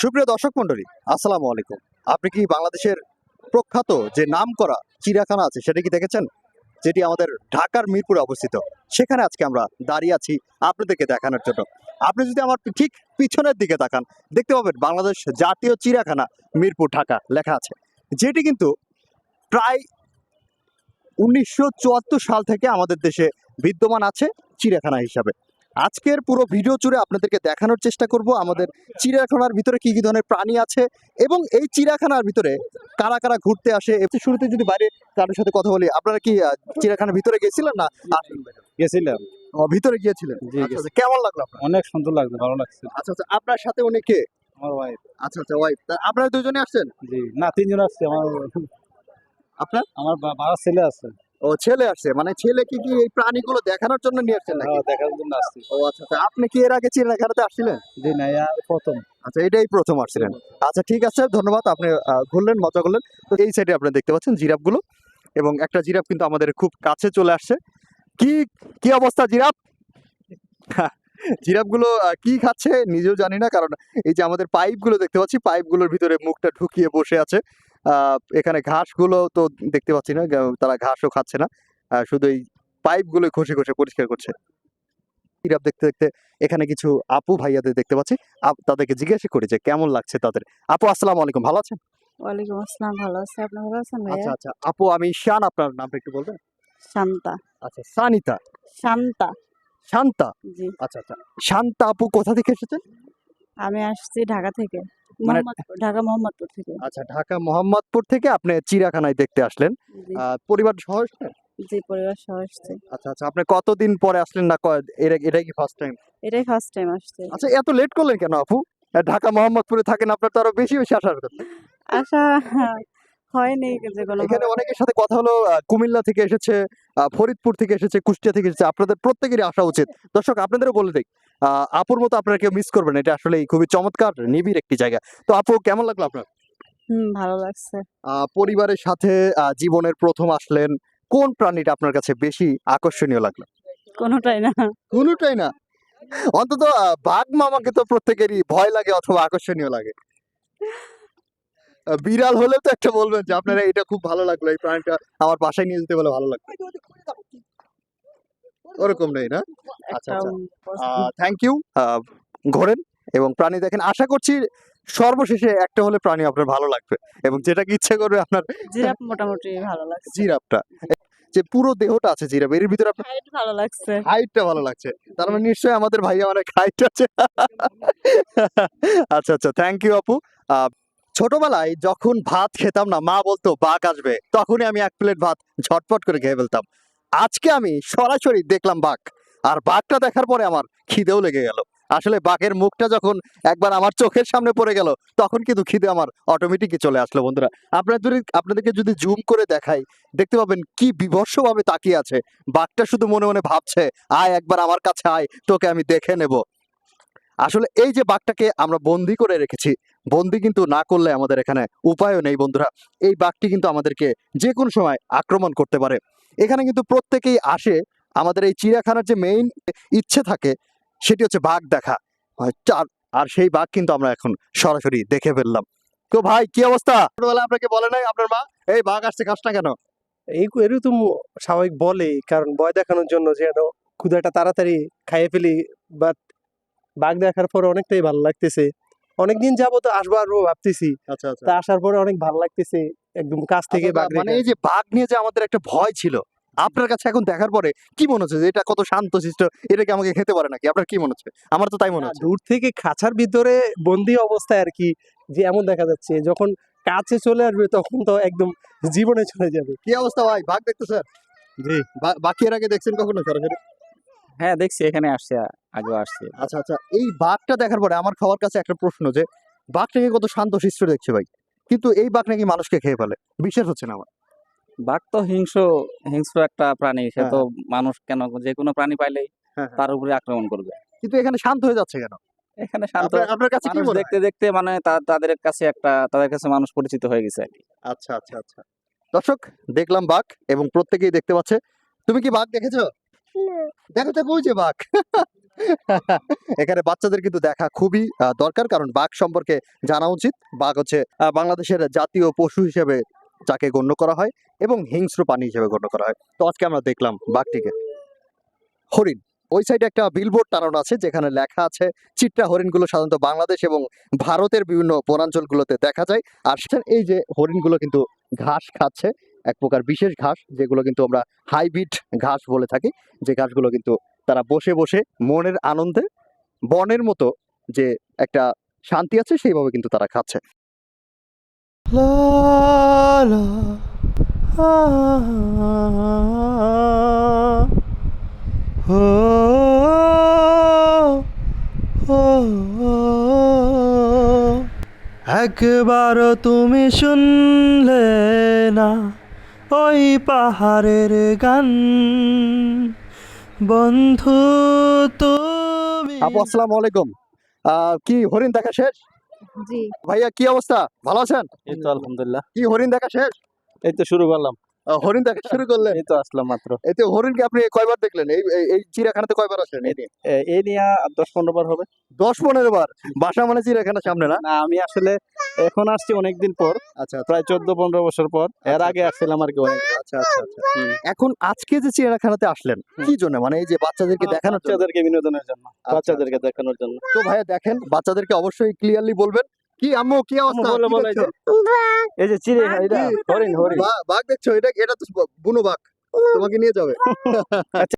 সুপ্রিয় দর্শক মন্ডলী, আসসালামু আলাইকুম। আপনি কি বাংলাদেশের প্রখ্যাত যে নামকরা চিড়িয়াখানা আছে সেটা কি দেখেছেন, যেটি আমাদের ঢাকার মিরপুরে অবস্থিত? সেখানে আজকে আমরা দাঁড়িয়ে আছি আপনাদেরকে দেখানোর জন্য। আপনি যদি আমার ঠিক পিছনের দিকে তাকান, দেখতে পাবেন বাংলাদেশ জাতীয় চিড়িয়াখানা মিরপুর ঢাকা লেখা আছে, যেটি কিন্তু প্রায় 1974 সাল থেকে আমাদের দেশে বিদ্যমান আছে চিড়িয়াখানা হিসাবে। আজকের পুরো ভিডিও জুড়ে আপনাদেরকে দেখানোর চেষ্টা করব আমাদের চিড়িয়াখানার ভিতরে কি কি ধরনের প্রাণী আছে এবং এই চিড়িয়াখানার ভিতরে কারা কারা ঘুরতে আসে। শুরুতে যদি বাইরে কারোর সাথে কথা বলি, আপনারা কি চিড়িয়াখানার ভিতরে গেছিলেন না? গেছিলাম। ভিতরে গিয়েছিলেন? জি, আচ্ছা, আচ্ছা, কেমন লাগলো আপনার? অনেক সুন্দর লাগছে, ভালো লাগছে। আচ্ছা আচ্ছা, আপনার সাথে উনি কে? আমার ওয়াইফ। আচ্ছা আচ্ছা, ওয়াইফ। আপনারা দুজনে আসছেন? জি, না, তিনজন আসছে। আপনার বাবার ছেলে আছে। ও, ছেলে আসছে, মানে ছেলে কি কি এই প্রাণীগুলো দেখানোর জন্য নিয়ে আসছেন নাকি? হ্যাঁ, দেখার জন্য আসছি। ও আচ্ছা আচ্ছা, আপনি কি এর আগে চিড়িয়াখানাতে আসছিলেন? জি না, প্রথম। আচ্ছা, এটাই প্রথম আসছিলেন। আচ্ছা, ঠিক আছে, ধন্যবাদ। আপনি ঘুরলেন, মজা করলেন। তো এই সাইডে আপনি দেখতে পাচ্ছেন জিরাফগুলো, এবং একটা জিরাফ কিন্তু আমাদের খুব কাছে চলে আসছে। কি কি অবস্থা জিরাফ? জিরাফগুলো কি খাচ্ছে নিজেও জানি না, কারণ এই যে আমাদের পাইপগুলো দেখতে পাচ্ছি, পাইপগুলোর ভিতরে মুখটা ঢুকিয়ে বসে আছে। এখানে ঘাসগুলো তো দেখতে পাচ্ছি না, তারা ঘাসও খাচ্ছে না, শুধু এই পাইপগুলো ঘষে ঘষে পরিষ্কার করছে। জিরাফ দেখতে দেখতে এখানে কিছু আপু ভাইয়াদের দেখতে পাচ্ছি, তাদেরকে জিজ্ঞাসা করি যে কেমন লাগছে তাদের। আপু, আসসালামু আলাইকুম, ভালো আছেন? ওয়ালাইকুম আসসালাম, ভালো আছি। আপনি ভালো আছেন আচ্ছা ভাইয়া? আচ্ছা আপু, আমি শান, আপনার নামটা একটু বলবেন? শান্তা। আচ্ছা, সানিতা। শান্তা। শান্তা। জি। আচ্ছা আচ্ছা, শান্তা আপু কোথা থেকে এসেছেন? আমি আসছি ঢাকা থেকে। মানে ঢাকা মোহাম্মদপুর থেকে। আচ্ছা, ঢাকা মোহাম্মদপুর থেকে আপনি চিড়িয়াখানায় দেখতে আসলেন, জি। পরিবার সহ আসলেন? জি, পরিবার সহ আসছি। আচ্ছা আচ্ছা, আপনি কতদিন পরে আসলেন, না এটাই কি ফার্স্ট টাইম? এটাই ফার্স্ট টাইম আসছি। আচ্ছা, এত লেট করলেন কেন আপু? ঢাকা মোহাম্মদপুরে থাকেন, আপনার তো আরো বেশি বেশি আসার কথা। আশা হয়নি যে কোনো এখানে অনেকের সাথে কথা হলো, কুমিল্লা থেকে এসেছে, ফরিদপুর থেকে এসেছে, কুষ্টিয়া থেকে এসেছে। আপনাদের প্রত্যেকেরই আসা উচিত। দর্শক, আপনাদেরও বলে দিই, আপুর মতো আপনারা কেউ মিস করবেন, এটা আসলে খুবই চমৎকার নিবিড় একটি জায়গা। তো আপু, কেমন লাগলো আপনার? ভালো লাগছে। পরিবারের সাথে জীবনের প্রথম আসলেন, কোন প্রাণীটা আপনার কাছে বেশি আকর্ষণীয় লাগলো? কোনোটাই না। কোনোটাই না? অন্তত বাঘ মামাকে তো প্রত্যেকেরই ভয় লাগে অথবা আকর্ষণীয় লাগে। বিড়াল হলে তো একটা বলবেন যে আপনারা এটা খুব ভালো লাগলো, এই প্রাণীটা আমার বাসায় নিয়ে যেতে বলে ভালো লাগবে। ওরকম নেই না? আচ্ছা একটাও আচ্ছা, থ্যাংক ইউ। ঘোরেন এবং প্রাণী দেখেন। আশা করছি সর্বশেষে একটা হলে প্রাণী আপনার ভালো লাগবে, এবং যেটাকে ইচ্ছে করবে আপনার। জিরাফ মোটামুটি ভালো লাগছে। জিরাফটা, যে পুরো দেহটা আছে জিরাফ, এর ভিতরে আপনার হাইট ভালো লাগছে। হাইটটা ভালো লাগছে, তার মানে নিশ্চয়ই আমাদের ভাইয়া অনেক হাইট আছে। আচ্ছা আচ্ছা, থ্যাংক ইউ আপু। ছোটবেলায় যখন ভাত খেতাম না, মা বলতো বাঘ আসবে, তখনই আমি এক প্লেট ভাত ঝটপট করে খেয়ে ফেলতাম। আজকে আমি সরাসরি দেখলাম বাঘ, আর বাঘটা দেখার পরে আমার খিদেও লেগে গেল। আসলে বাঘের মুখটা যখন একবার আমার চোখের সামনে পড়ে গেল, তখন কিন্তু খিদে আমার অটোমেটিকই চলে আসলো। বন্ধুরা, আপনাদেরকে যদি জুম করে দেখাই, দেখতে পাবেন কি বিভৎসভাবে তাকিয়ে আছে বাঘটা, শুধু মনে মনে ভাবছে, আয় একবার আমার কাছে আয়, তোকে আমি দেখে নেব। আসলে এই যে বাঘটাকে আমরা বন্দি করে রেখেছি, বন্দি কিন্তু না করলে আমাদের এখানে উপায়ও নেই বন্ধুরা। এই বাঘটি কিন্তু আমাদেরকে যে কোনো সময় আক্রমণ করতে পারে। এখানে কিন্তু প্রত্যেকেই আসে, আমাদের এই চিড়িয়াখানার যে মেইন ইচ্ছে থাকে সেটি হচ্ছে বাঘ দেখা। আর সেই বাঘ কিন্তু আমরা এখন সরাসরি দেখে ফেললাম। তো ভাই, কি অবস্থা? ছোটবেলা আপনাকে বলে নাই আপনার মা এই বাঘ আসছে, খাস না কেন? এরকম স্বাভাবিক বলে, কারণ ভয় দেখানোর জন্য, যেন ক্ষুধাটা তাড়াতাড়ি খাইয়ে ফেলি। বাট বাঘ দেখার পরে অনেকটাই ভালো লাগতেছে। অনেকদিন যাবত আসবো আসবো ভাবতেছি, আচ্ছা আচ্ছা, তা আসার পরে অনেক ভালো লাগতেছে। একদম কাছ থেকে বাঘ মানে এই যে বাঘ নিয়ে যে আমাদের একটা ভয় ছিল, আপনার কাছে এখন দেখার পরে কি মনে হচ্ছে যে এটা কত শান্তশিষ্ট, এটা কি আমাকে খেতে পারে নাকি? আপনার কি মনে হচ্ছে? আমার তো তাই মনে হচ্ছে। দূর থেকে খাঁচার ভিতরে বন্দি অবস্থায় আর কি, যে এমন দেখা যাচ্ছে, যখন কাছে চলে আসবে তখন তো একদম জীবনে চলে যাবে। কি অবস্থা ভাই, বাঘ দেখতেছেন? জি, বাকি এর আগে দেখছেন কখনো সরাসরি? হ্যাঁ দেখছি, এখানে আসছে, আগেও আসছে। আচ্ছা আচ্ছা, এই বাঘটা দেখার পরে আমার খাওয়ার কাছে একটা প্রশ্ন, যে বাঘটাকে কত শান্তশিষ্ট দেখছে ভাই, কিন্তু এই বাঘ নাকি মানুষকে খেয়ে ফেলে, বিশ্বাস হচ্ছে না আমার। বাঘ তো হিংস্র একটা প্রাণী, সে হ্যাঁ, তো মানুষ কেন, যে কোনো প্রাণী পাইলেই হ্যাঁ, হ্যাঁ। তার উপরে আক্রমণ করবে। কিন্তু এখানে শান্ত হয়ে যাচ্ছে কেন? এখানে শান্ত আপনার কাছে কি মানুষ মনে হয়? দেখতে দেখতে, মানে তাদের কাছে মানুষ পরিচিত হয়ে গেছে আর কি। আচ্ছা আচ্ছা আচ্ছা, দর্শক, দেখলাম বাঘ এবং প্রত্যেকেই দেখতে পাচ্ছে। তুমি কি বাঘ দেখেছো? দেখো তো, কই যে বাঘ। এখানে বাচ্চাদের কিন্তু দেখা খুবই দরকার, কারণ বাঘ সম্পর্কে জানা উচিত। বাঘ হচ্ছে বাংলাদেশের জাতীয় পশু হিসেবে যাকে গণ্য করা হয় এবং হিংস্র প্রাণী হিসেবে গণ্য করা হয়। তো আজকে আমরা দেখলাম বাঘটিকে। হরিণ, ওই সাইডে একটা বিলবোর্ড টানানো আছে যেখানে লেখা আছে চিত্রা হরিণগুলো সাধারণত বাংলাদেশ এবং ভারতের বিভিন্ন বনাঞ্চলগুলোতে দেখা যায়। আর এই যে হরিণগুলো কিন্তু ঘাস খাচ্ছে, এক প্রকার বিশেষ ঘাস যেগুলো কিন্তু আমরা হাইব্রিড ঘাস বলে থাকি, যে ঘাসগুলো কিন্তু তারা বসে বসে মনের আনন্দে বনের মতো যে একটা শান্তি আছে সেইভাবে কিন্তু তারা খাচ্ছে। একবার তুমি শুনলে না ওই পাহাড়ের গান, বন্ধু তুমি। আপু আসসালামু আলাইকুম। কি হরিণ দেখা শেষ? জি। ভাইয়া কি অবস্থা, ভালো আছেন? এই তো আলহামদুলিল্লাহ, কি হরিণ দেখা শেষ? এই তো শুরু করলাম, হরিণ দেখা শুরু করলেন? এই তো আসলাম মাত্র। এতে হরিণকে আপনি কয়বার দেখলেন? এই চিড়িয়াখানাতে কয়বার আসলেন? এই নিয়ে 10-15 বার হবে। 10-15 বার। বাসা মানে চিড়িয়াখানার সামনে না? না, আমি আসলে এখন আসছি অনেকদিন পর, আচ্ছা প্রায় 14-15 বছর পর। এর আগে আসছিলাম আর কি অনেক। আচ্ছা আচ্ছা আচ্ছা। এখন আজকে যে চিড়িয়াখানাতে আসলেন কি জন্য, মানে এই যে বাচ্চাদেরকে দেখানোর জন্য? বাচ্চাদেরকে বিনোদনের জন্য, বাচ্চাদেরকে দেখানোর জন্য। তো ভাইয়া দেখেন, বাচ্চাদেররকে অবশ্যই ক্লিয়ারলি বলবেন। কি আম্মু কি অবস্থা? বলো, কি বলো, দেখছো? এই যে চিড়িয়াখানা, এটা হরিণ, হরিণ। বাঘ দেখছো? এটা তো বুনো বাঘ, তোমাকে নিয়ে যাবে।